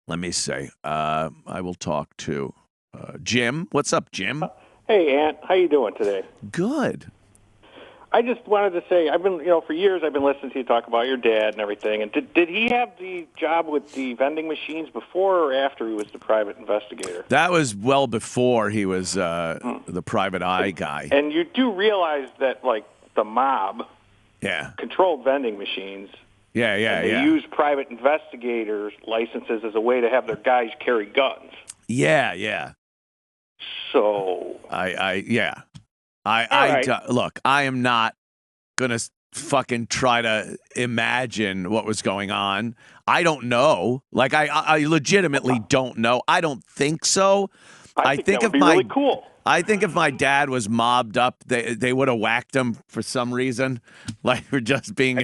Let me see. I will talk to Jim. What's up, Jim? Hey, Ant. How you doing today? Good. I just wanted to say, I've been, for years I've been listening to you talk about your dad and everything. And did he have the job with the vending machines before or after he was the private investigator? That was well before he was the private eye guy. And you do realize that, like, the mob controlled vending machines. Yeah. They use private investigators' licenses as a way to have their guys carry guns. Yeah. So Look, I am not gonna fucking try to imagine what was going on. I don't know. Like I legitimately don't know. I don't think so. I think that would be really cool. I think if my dad was mobbed up, they would have whacked him for some reason, like for just being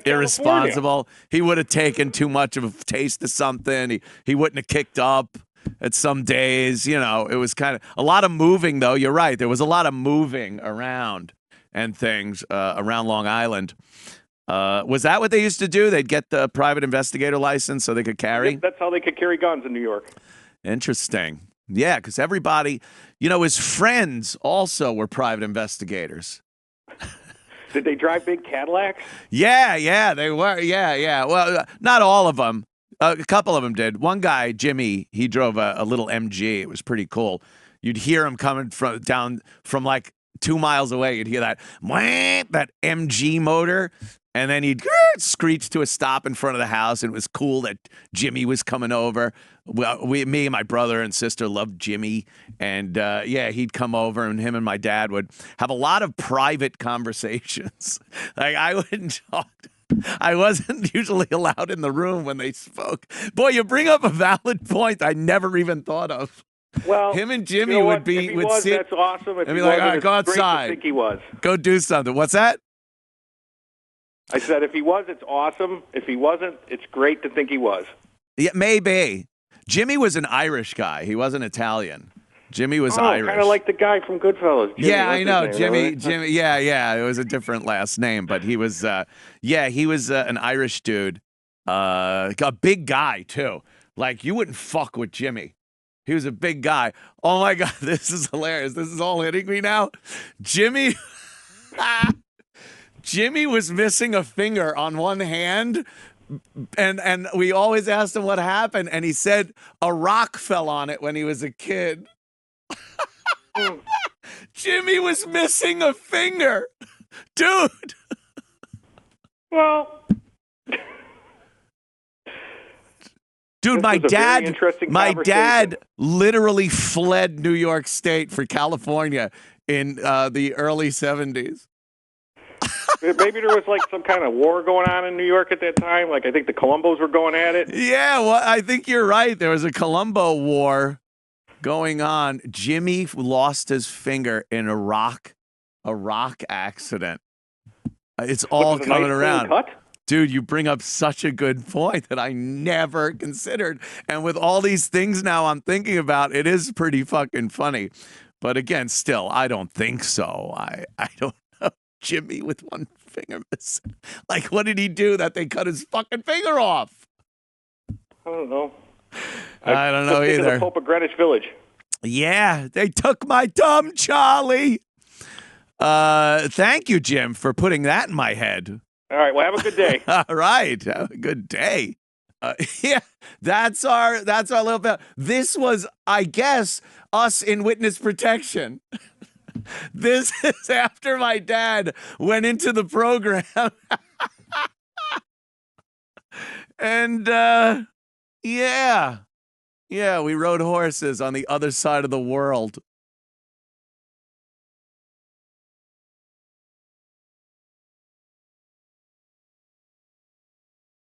irresponsible. He would have taken too much of a taste of something. He wouldn't have kicked up at some days. It was kind of a lot of moving, though. You're right. There was a lot of moving around and things around Long Island. Was that what they used to do? They'd get the private investigator license so they could carry? That's how they could carry guns in New York. Interesting. Yeah, because everybody, his friends also were private investigators. Did they drive big Cadillacs? Yeah, they were. Yeah. Well, not all of them. A couple of them did. One guy, Jimmy, he drove a little MG. It was pretty cool. You'd hear him coming down from like 2 miles away. You'd hear that MG motor. And then he'd screech to a stop in front of the house, and it was cool that Jimmy was coming over. Well, me and my brother and sister loved Jimmy, and he'd come over, and him and my dad would have a lot of private conversations. Like I wouldn't talk. I wasn't usually allowed in the room when they spoke. Boy, you bring up a valid point I never even thought of. Well, him and Jimmy would be. If he was, that's awesome. If and he be like, wasn't, all right, go outside. Great to think he was. Go do something. What's that? I said, if he was, it's awesome. If he wasn't, it's great to think he was. Yeah, maybe. Jimmy was an Irish guy. He wasn't Italian. Jimmy was Irish. Kind of like the guy from Goodfellas. Jimmy, I know. Jimmy. Yeah. It was a different last name, but he was, he was an Irish dude. A big guy, too. Like, you wouldn't fuck with Jimmy. He was a big guy. Oh, my God. This is hilarious. This is all hitting me now. Jimmy was missing a finger on one hand, and we always asked him what happened, and he said a rock fell on it when he was a kid. Jimmy was missing a finger. Dude. Well, dude, my dad literally fled New York State for California in the early 70s. Maybe there was like some kind of war going on in New York at that time. Like I think the Colombos were going at it. Yeah, well, I think you're right. There was a Colombo war going on. Jimmy lost his finger in a rock accident. It's all coming around. Dude, you bring up such a good point that I never considered. And with all these things now I'm thinking about, it is pretty fucking funny. But again, still, I don't think so. I don't. Jimmy with one finger missing. Like, what did he do that they cut his fucking finger off? I don't know. I don't know either. The Pope of Greenwich Village. Yeah, they took my thumb, Charlie. Thank you, Jim, for putting that in my head. All right, well, have a good day. All right, have a good day. Yeah, that's our little bit. This was, I guess, us in witness protection. This is after my dad went into the program. And, we rode horses on the other side of the world.